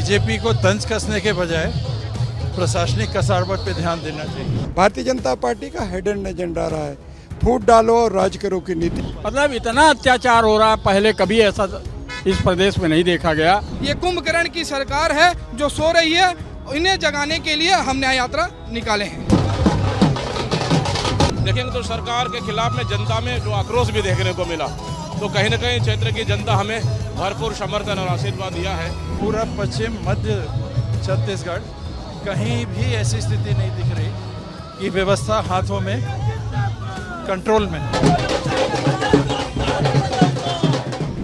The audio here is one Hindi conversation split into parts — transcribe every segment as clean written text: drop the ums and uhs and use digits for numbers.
बीजेपी को तंज कसने के बजाय प्रशासनिक कसावट पे ध्यान देना चाहिए। भारतीय जनता पार्टी का हिडन एजेंडा रहा है, फूट डालो और राज करो की नीति। मतलब इतना अत्याचार हो रहा है, पहले कभी ऐसा इस प्रदेश में नहीं देखा गया। ये कुंभकर्ण की सरकार है जो सो रही है, इन्हें जगाने के लिए हम न्याय यात्रा निकाले हैं। देखेंगे तो सरकार के खिलाफ में जनता में जो आक्रोश भी देखने को मिला, तो कहीं न कहीं क्षेत्र की जनता हमें भरपूर समर्थन और आशीर्वाद दिया है। पूरा पश्चिम मध्य छत्तीसगढ़ कहीं भी ऐसी स्थिति नहीं दिख रही कि व्यवस्था हाथों में, कंट्रोल में।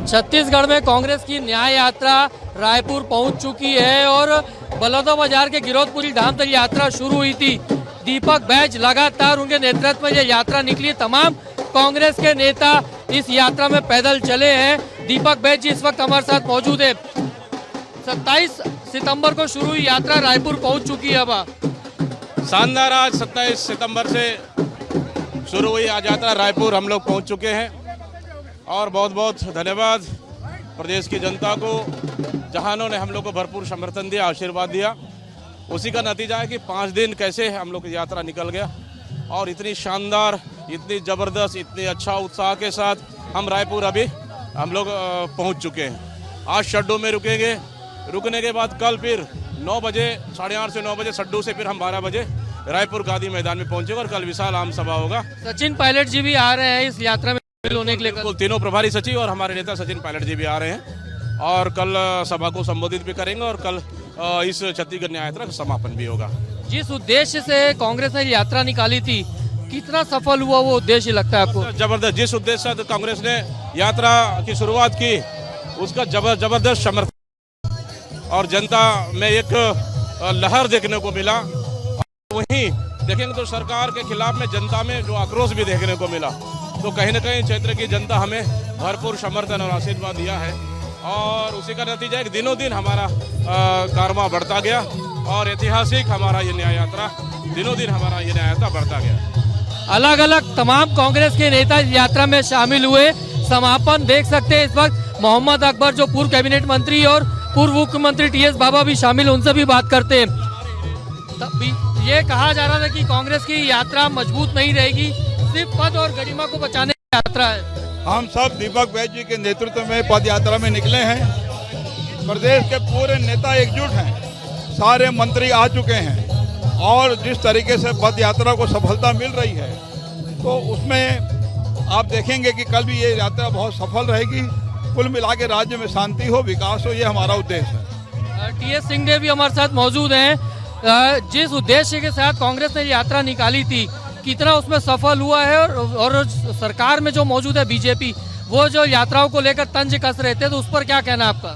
छत्तीसगढ़ में कांग्रेस की न्याय यात्रा रायपुर पहुंच चुकी है और बलौदाबाजार के गिरौदपुरी धाम तक यात्रा शुरू हुई थी। दीपक बैज लगातार उनके नेतृत्व में ये यात्रा निकली। तमाम कांग्रेस के नेता इस यात्रा में पैदल चले हैं। दीपक बैज जी इस वक्त हमारे साथ मौजूद है। 27 सितंबर को शुरू हुई यात्रा रायपुर पहुंच चुकी है। अब शानदार, आज 27 सितंबर से शुरू हुई आज यात्रा रायपुर हम लोग पहुंच चुके हैं और बहुत बहुत धन्यवाद प्रदेश की जनता को, जहां उन्होंने हम लोग को भरपूर समर्थन दिया, आशीर्वाद दिया। उसी का नतीजा है कि 5 दिन कैसे हम लोग की यात्रा निकल गया और इतनी शानदार, इतनी ज़बरदस्त, इतनी अच्छा उत्साह के साथ हम रायपुर अभी हम लोग पहुंच चुके हैं। आज शड्डू में रुकेंगे, रुकने के बाद कल फिर 9 बजे, 8:30 से 9 बजे शड्डू से फिर हम 12 बजे रायपुर गांधी मैदान में पहुंचेंगे और कल विशाल आम सभा होगा। सचिन पायलट जी भी आ रहे हैं इस यात्रा में होने के लिए। बिल्कुल, तीनों प्रभारी सचिव और हमारे नेता सचिन पायलट जी भी आ रहे हैं और कल सभा को संबोधित भी करेंगे और कल इस छत्तीसगढ़ न्याय यात्रा का समापन भी होगा। जिस उद्देश्य से कांग्रेस ने यात्रा निकाली थी, कितना सफल हुआ वो उद्देश्य लगता है आपको? जबरदस्त, जिस उद्देश्य से कांग्रेस ने यात्रा की शुरुआत की उसका जबरदस्त समर्थन और जनता में एक लहर देखने को मिला। वहीं देखेंगे तो सरकार के खिलाफ में जनता में जो आक्रोश भी देखने को मिला, तो कहीं न कहीं क्षेत्र की जनता हमें भरपूर समर्थन और आशीर्वाद दिया है और उसी का नतीजा है कि दिनों दिन हमारा कारवां बढ़ता गया और ऐतिहासिक हमारा ये न्याय यात्रा, दिनों दिन हमारा ये न्याय यात्रा बढ़ता गया। अलग अलग तमाम कांग्रेस के नेता इस यात्रा में शामिल हुए। समापन देख सकते हैं इस वक्त मोहम्मद अकबर जो पूर्व कैबिनेट मंत्री और पूर्व मुख्यमंत्री टीएस बाबा भी शामिल, उनसे भी बात करते हैं। ये कहा जा रहा था कि कांग्रेस की यात्रा मजबूत नहीं रहेगी, सिर्फ पद और गरिमा को बचाने की यात्रा है। हम सब दीपक बैज जी के नेतृत्व में पद यात्रा में निकले हैं। प्रदेश के पूरे नेता एकजुट हैं, सारे मंत्री आ चुके हैं और जिस तरीके से पद यात्रा को सफलता मिल रही है, तो उसमें आप देखेंगे कि कल भी ये यात्रा बहुत सफल रहेगी। कुल मिला के राज्य में शांति हो, विकास हो, ये हमारा उद्देश्य है। टीएस सिंहदेव भी हमारे साथ मौजूद हैं। जिस उद्देश्य के साथ कांग्रेस ने यात्रा निकाली थी, कितना उसमें सफल हुआ है और सरकार में जो मौजूद है बीजेपी, वो जो यात्राओं को लेकर तंज कस रहे थे, तो उस पर क्या कहना है आपका?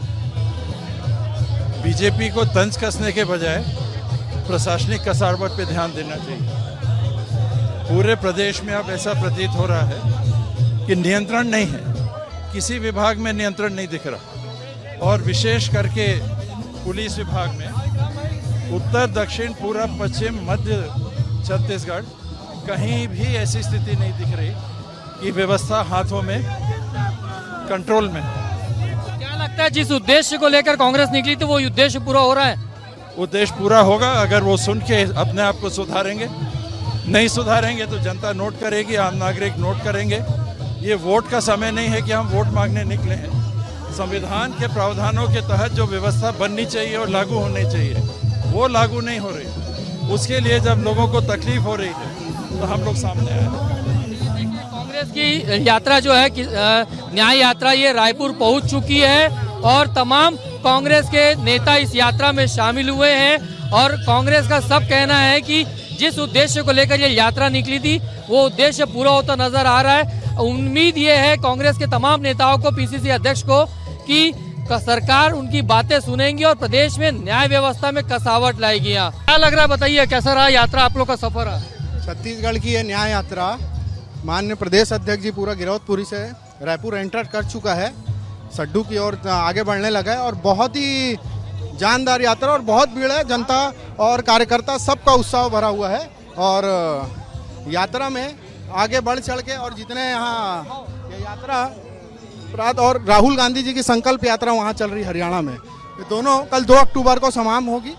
बीजेपी को तंज कसने के बजाय प्रशासनिक कसावट पे ध्यान देना चाहिए। पूरे प्रदेश में अब ऐसा प्रतीत हो रहा है कि नियंत्रण नहीं है, किसी विभाग में नियंत्रण नहीं दिख रहा और विशेष करके पुलिस विभाग में उत्तर, दक्षिण, पूरा पश्चिम, मध्य छत्तीसगढ़ कहीं भी ऐसी स्थिति नहीं दिख रही कि व्यवस्था हाथों में, कंट्रोल में। क्या लगता है जिस उद्देश्य को लेकर कांग्रेस निकली थी, वो उद्देश्य पूरा हो रहा है? उद्देश्य पूरा होगा अगर वो सुन के अपने आप को सुधारेंगे। नहीं सुधारेंगे तो जनता नोट करेगी, आम नागरिक नोट करेंगे। ये वोट का समय नहीं है कि हम वोट मांगने निकले हैं। संविधान के प्रावधानों के तहत जो व्यवस्था बननी चाहिए और लागू होनी चाहिए, वो लागू नहीं हो रही। उसके लिए जब लोगों को तकलीफ हो रही है तो हम लोग सामने आए। कांग्रेस की यात्रा जो है न्याय यात्रा, ये रायपुर पहुंच चुकी है और तमाम कांग्रेस के नेता इस यात्रा में शामिल हुए हैं और कांग्रेस का सब कहना है कि जिस उद्देश्य को लेकर ये यात्रा निकली थी, वो उद्देश्य पूरा होता नजर आ रहा है। उम्मीद ये है कांग्रेस के तमाम नेताओं को, पीसीसी अध्यक्ष को, कि सरकार उनकी बातें सुनेंगी और प्रदेश में न्याय व्यवस्था में कसावट लाएगी। क्या लग रहा है, बताइए कैसा रहा यात्रा, आप लोग का सफर है? छत्तीसगढ़ की ये न्याय यात्रा माननीय प्रदेश अध्यक्ष जी पूरा गिरौदपुरी से रायपुर एंटर कर चुका है, सड्डू की ओर आगे बढ़ने लगा है और बहुत ही जानदार यात्रा और बहुत भीड़ है। जनता और कार्यकर्ता सबका उत्साह भरा हुआ है और यात्रा में आगे बढ़ चढ़ के और जितने यहाँ ये यात्रा और राहुल गांधी जी की संकल्प यात्रा वहाँ चल रही हरियाणा में, ये दोनों कल 2 अक्टूबर को समाप्त होगी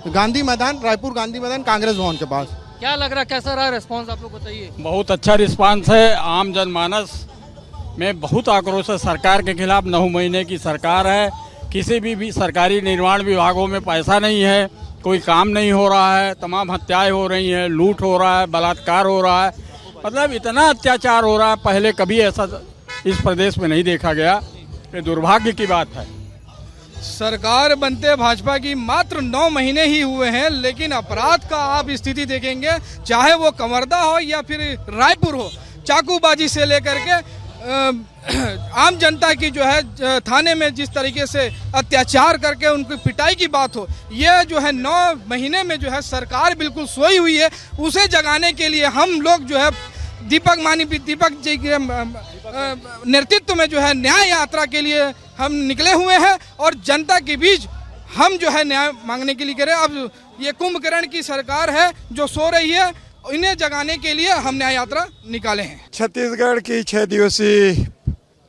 गांधी मैदान, रायपुर गांधी मैदान, कांग्रेस भवन के पास। क्या लग रहा है, कैसा रहा रिस्पॉन्स, आप लोग बताइए। बहुत अच्छा रिस्पांस है। आम जनमानस में बहुत आक्रोश है सरकार के खिलाफ। 9 महीने की सरकार है, किसी भी सरकारी निर्माण विभागों में पैसा नहीं है, कोई काम नहीं हो रहा है, तमाम हत्याएं हो रही हैं, लूट हो रहा है, बलात्कार हो रहा है, मतलब इतना अत्याचार हो रहा है, पहले कभी ऐसा इस प्रदेश में नहीं देखा गया। ये दुर्भाग्य की बात है। सरकार बनते भाजपा की मात्र 9 महीने ही हुए हैं, लेकिन अपराध का आप स्थिति देखेंगे, चाहे वो कवर्धा हो या फिर रायपुर हो, चाकूबाजी से लेकर के आम जनता की जो है थाने में जिस तरीके से अत्याचार करके उनकी पिटाई की बात हो, ये जो है 9 महीने में जो है सरकार बिल्कुल सोई हुई है। उसे जगाने के लिए हम लोग जो है दीपक जी के नेतृत्व में जो है न्याय यात्रा के लिए हम निकले हुए हैं और जनता के बीच हम जो है न्याय मांगने के लिए करें। अब ये कुंभकर्ण की सरकार है जो सो रही है, इन्हें जगाने के लिए हम न्याय यात्रा निकाले हैं। छत्तीसगढ़ की 6 दिवसीय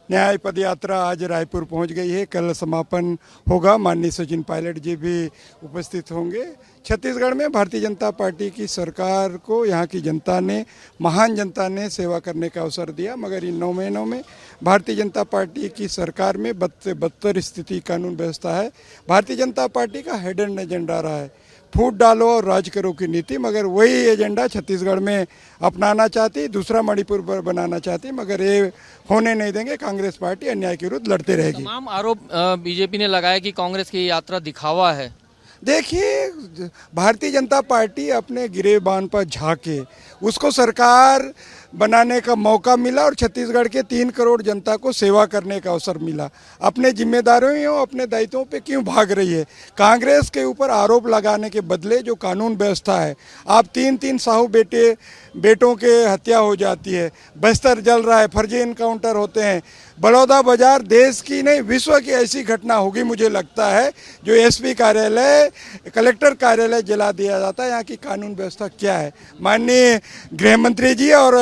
न्याय पद यात्रा आज रायपुर पहुंच गई है। कल समापन होगा। माननीय सचिन पायलट जी भी उपस्थित होंगे। छत्तीसगढ़ में भारतीय जनता पार्टी की सरकार को यहाँ की जनता ने, महान जनता ने सेवा करने का अवसर दिया, मगर इन 9 महीनों में भारतीय जनता पार्टी की सरकार में बद से बदतर स्थिति कानून व्यवस्था है। भारतीय जनता पार्टी का हिडन एजेंडा रहा है, फूट डालो और राज करो की नीति, मगर वही एजेंडा छत्तीसगढ़ में अपनाना चाहती, दूसरा मणिपुर पर बनाना चाहती, मगर ये होने नहीं देंगे। कांग्रेस पार्टी अन्याय के विरुद्ध लड़ते रहेगी। तमाम आरोप बीजेपी ने लगाया कि कांग्रेस की यात्रा दिखावा है। देखिए, भारतीय जनता पार्टी अपने गिरेबान पर झांके, उसको सरकार बनाने का मौका मिला और छत्तीसगढ़ के 3 करोड़ जनता को सेवा करने का अवसर मिला। अपने जिम्मेदारियों, अपने दायित्वों पे क्यों भाग रही है? कांग्रेस के ऊपर आरोप लगाने के बदले जो कानून व्यवस्था है, आप 3 साहू बेटों के हत्या हो जाती है, बस्तर जल रहा है, फर्जी इनकाउंटर होते हैं, बड़ौदा बाजार देश की नहीं विश्व की ऐसी घटना होगी मुझे लगता है, जो एसपी कार्यालय, कलेक्टर कार्यालय जला दिया जाता है। यहाँ की कानून व्यवस्था क्या है? माननीय गृह मंत्री जी और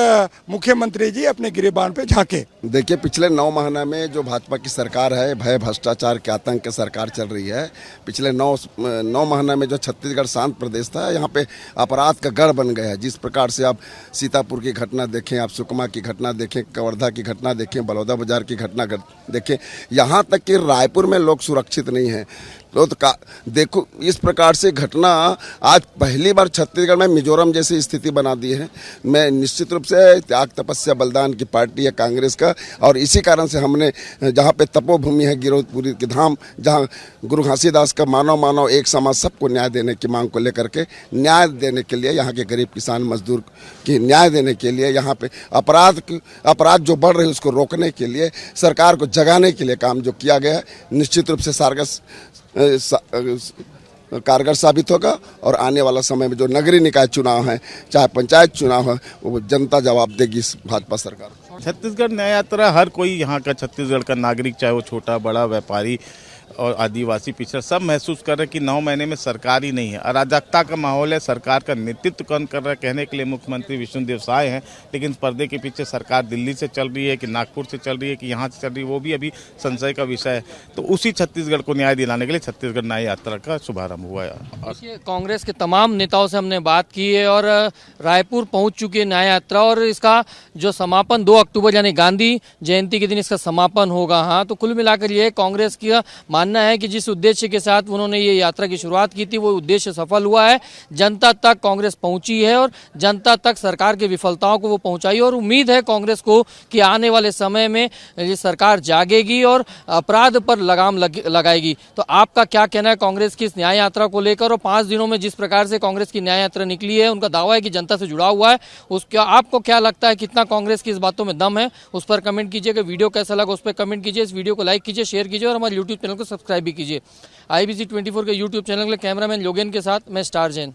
मुख्यमंत्री जी अपने गिरेबान पे झांके। देखिए, पिछले 9 महीने में जो भाजपा की सरकार है, भय भ्रष्टाचार के आतंक की सरकार चल रही है। पिछले 9 महीने में जो छत्तीसगढ़ शांत प्रदेश था, यहाँ पे अपराध का गढ़ बन गया है। जिस प्रकार से आप सीतापुर की घटना देखें, आप सुकमा की घटना देखें, कवर्धा की घटना देखें, बलौदा बाजार की घटना देखें, यहाँ तक कि रायपुर में लोग सुरक्षित नहीं हैं। तो देखो, इस प्रकार से घटना आज पहली बार छत्तीसगढ़ में मिजोरम जैसी स्थिति बना दी है। मैं निश्चित रूप से त्याग तपस्या बलिदान की पार्टी है कांग्रेस का, और इसी कारण से हमने जहाँ पे तपोभूमि है गिरौदपुरी के धाम, जहाँ गुरु घासीदास का मानव एक समाज सबको न्याय देने की मांग को लेकर के, न्याय देने के लिए, यहाँ के गरीब किसान मजदूर की न्याय देने के लिए, यहाँ पे अपराध जो बढ़ रहे हैं उसको रोकने के लिए, सरकार को जगाने के लिए काम जो किया गया है, निश्चित रूप से कारगर साबित होगा। और आने वाला समय में जो नगरीय निकाय चुनाव है, चाहे पंचायत चुनाव है, वो जनता जवाब देगी इस भाजपा सरकार को। छत्तीसगढ़ न्याय यात्रा हर कोई यहाँ का छत्तीसगढ़ का नागरिक, चाहे वो छोटा बड़ा व्यापारी और आदिवासी पिछड़ा, सब महसूस कर रहे हैं कि 9 महीने में सरकार ही नहीं है, अराजकता का माहौल है, सरकार का नेतृत्व कौन कर रहा है। कहने के लिए मुख्यमंत्री विष्णुदेव साय हैं, लेकिन पर्दे के पीछे सरकार दिल्ली से चल रही है कि नागपुर से चल रही है कि यहाँ से चल रही है, वो भी अभी संशय का विषय है। तो उसी छत्तीसगढ़ को न्याय दिलाने के लिए छत्तीसगढ़ न्याय यात्रा का शुभारंभ हुआ है। कांग्रेस के तमाम नेताओं से हमने बात की है और रायपुर पहुंच चुकी है न्याय यात्रा, और इसका जो समापन 2 अक्टूबर यानी गांधी जयंती के दिन इसका समापन होगा। हाँ, तो कुल मिलाकर ये कांग्रेस का मानना है कि जिस उद्देश्य के साथ उन्होंने ये यात्रा की शुरुआत की थी, वो उद्देश्य सफल हुआ है। जनता तक कांग्रेस पहुंची है और जनता तक सरकार की विफलताओं को वो पहुंचाई, और उम्मीद है कांग्रेस को कि आने वाले समय में ये सरकार जागेगी और अपराध पर लगाम लगाएगी। तो आपका क्या कहना है कांग्रेस की इस न्याय यात्रा को लेकर? और 5 दिनों में जिस प्रकार से कांग्रेस की न्याय यात्रा निकली है, उनका दावा है कि जनता से जुड़ा हुआ है, उसका आपको क्या लगता है, कितना कांग्रेस की इस बातों में दम है? उस पर कमेंट कीजिएगा। वीडियो कैसा लगा उस पर कमेंट कीजिए, इस वीडियो को लाइक कीजिए, शेयर कीजिए और हमारे यूट्यूब चैनल को सब्सक्राइब भी कीजिए। IBC 24 के यूट्यूब चैनल के कैमरामैन योगेन के साथ मैं स्टार जैन।